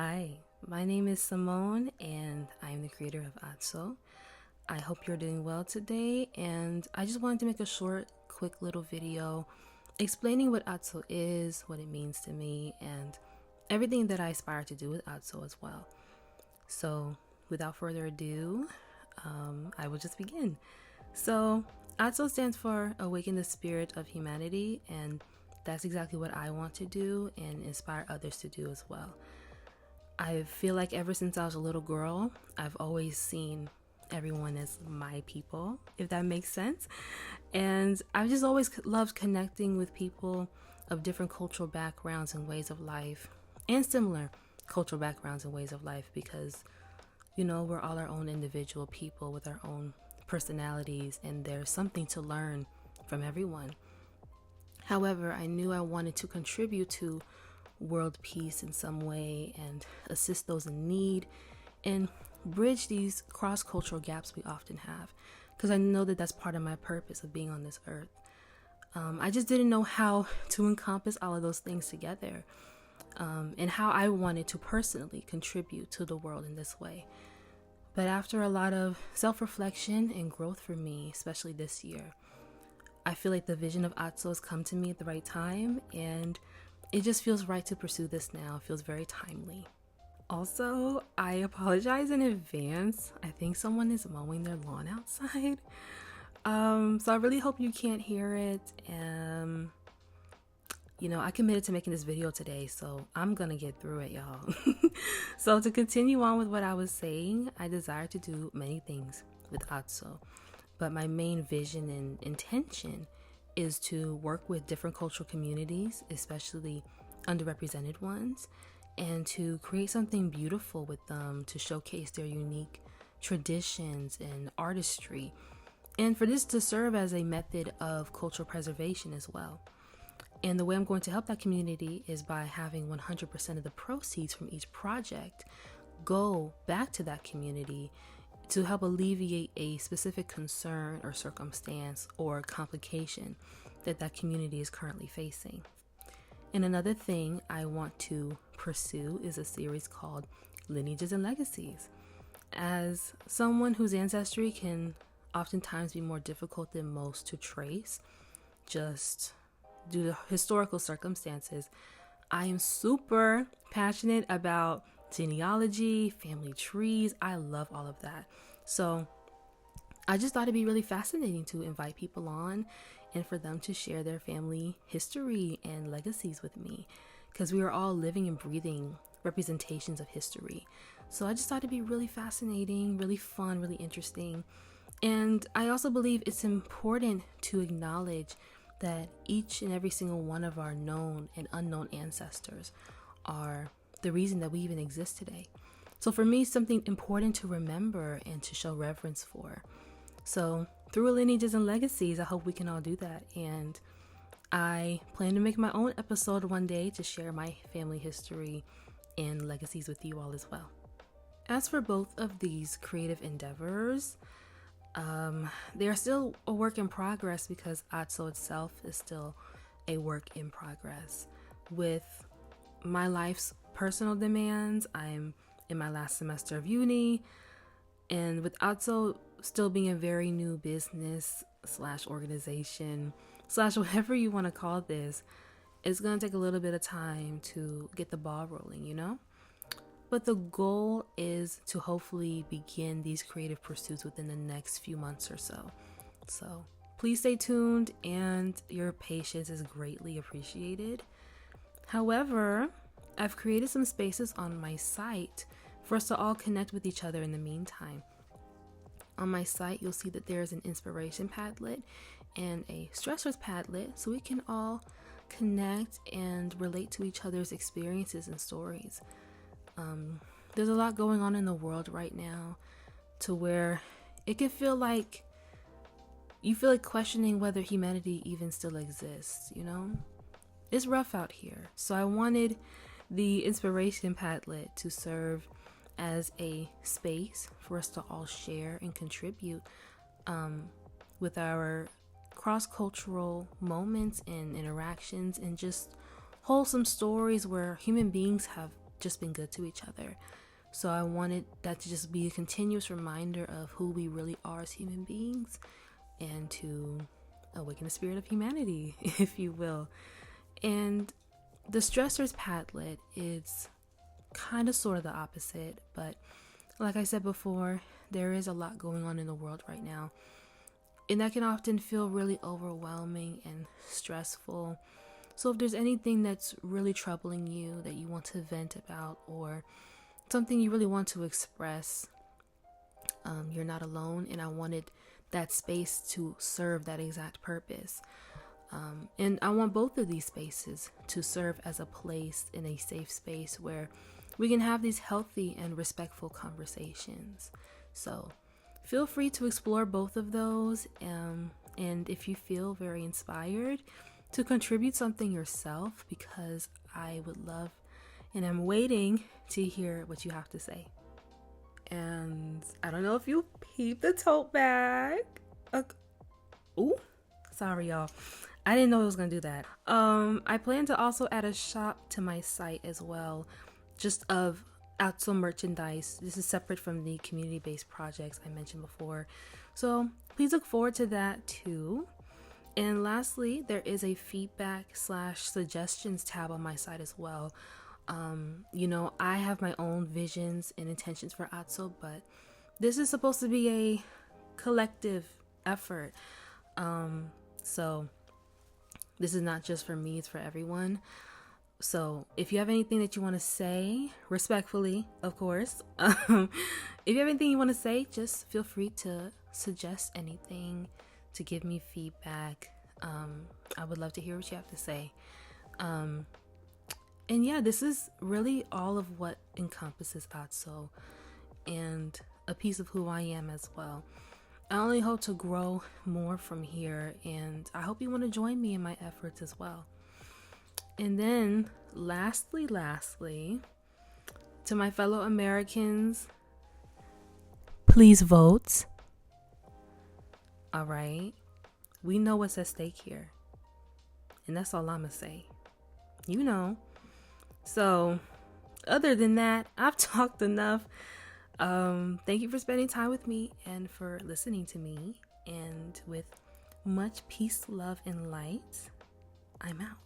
Hi, my name is Simone and I'm the creator of Atsoh. I hope you're doing well today, and I just wanted to make a short, quick little video explaining what Atsoh is, what it means to me, and everything that I aspire to do with Atsoh as well. So, without further ado, I will just begin. So, Atsoh stands for Awaken the Spirit of Humanity, and that's exactly what I want to do and inspire others to do as well. I feel like ever since I was a little girl, I've always seen everyone as my people, if that makes sense. And I've just always loved connecting with people of different cultural backgrounds and ways of life, and similar cultural backgrounds and ways of life, because, we're all our own individual people with our own personalities, and there's something to learn from everyone. However, I knew I wanted to contribute to world peace in some way and assist those in need and bridge these cross-cultural gaps we often have, because I know that that's part of my purpose of being on this earth. I just didn't know how to encompass all of those things together, and how I wanted to personally contribute to the world in this way. But after a lot of self-reflection and growth for me, especially this year, I feel like the vision of Atsoh has come to me at the right time, and it just feels right to pursue this now. It feels very timely. Also, I apologize in advance. I think someone is mowing their lawn outside. So I really hope you can't hear it. I committed to making this video today, so I'm gonna get through it, y'all. So to continue on with what I was saying, I desire to do many things with Atsoh, but my main vision and intention is to work with different cultural communities, especially underrepresented ones, and to create something beautiful with them to showcase their unique traditions and artistry, and for this to serve as a method of cultural preservation as well. And the way I'm going to help that community is by having 100% of the proceeds from each project go back to that community to help alleviate a specific concern or circumstance or complication that community is currently facing. And another thing I want to pursue is a series called Lineages and Legacies. As someone whose ancestry can oftentimes be more difficult than most to trace, just due to historical circumstances, I am super passionate about genealogy, family trees. I love all of that. So I just thought it'd be really fascinating to invite people on and for them to share their family history and legacies with me, because we are all living and breathing representations of history. So I just thought it'd be really fascinating, really fun, really interesting. And I also believe it's important to acknowledge that each and every single one of our known and unknown ancestors are the reason that we even exist today. So for me, something important to remember and to show reverence for. So through Lineages and Legacies, I hope we can all do that. And I plan to make my own episode one day to share my family history and legacies with you all as well. As for both of these creative endeavors, they are still a work in progress, because Atsoh itself is still a work in progress. With my life's personal demands, I'm in my last semester of uni, and with Atsoh still being a very new business / organization / whatever you want to call this, it's going to take a little bit of time to get the ball rolling, But the goal is to hopefully begin these creative pursuits within the next few months or so. So please stay tuned, and your patience is greatly appreciated. However, I've created some spaces on my site for us to all connect with each other in the meantime. On my site, you'll see that there's an inspiration Padlet and a stressors Padlet, so we can all connect and relate to each other's experiences and stories. There's a lot going on in the world right now, to where it can feel like you feel like questioning whether humanity even still exists, It's rough out here. So I wanted the inspiration Padlet to serve as a space for us to all share and contribute with our cross-cultural moments and interactions, and just wholesome stories where human beings have just been good to each other. So I wanted that to just be a continuous reminder of who we really are as human beings, and to awaken the spirit of humanity, if you will. And the stressors Padlet is kind of sort of the opposite, but like I said before, there is a lot going on in the world right now, and that can often feel really overwhelming and stressful. So if there's anything that's really troubling you that you want to vent about, or something you really want to express, you're not alone, and I wanted that space to serve that exact purpose. And I want both of these spaces to serve as a place in a safe space where we can have these healthy and respectful conversations. So feel free to explore both of those. And if you feel very inspired to contribute something yourself, because I would love, and I'm waiting to hear what you have to say. And I don't know if you peeped the tote bag. Ooh, sorry y'all. I didn't know it was gonna do that. I plan to also add a shop to my site as well, just of atsoh merchandise. This is separate from the community-based projects I mentioned before. So please look forward to that too. And lastly, there is a feedback/suggestions tab on my site as well. I have my own visions and intentions for atsoh, but this is supposed to be a collective effort. So this is not just for me, it's for everyone. So if you have anything that you want to say, respectfully, of course, if you have anything you want to say, just feel free to suggest anything, to give me feedback. I would love to hear what you have to say. And yeah, this is really all of what encompasses atsoh, and a piece of who I am as well. I only hope to grow more from here, and I hope you want to join me in my efforts as well. And then lastly, to my fellow Americans, please vote. All right, we know what's at stake here, and that's all I'm gonna say. So other than that, I've talked enough. Thank you for spending time with me and for listening to me. And with much peace, love, and light, I'm out.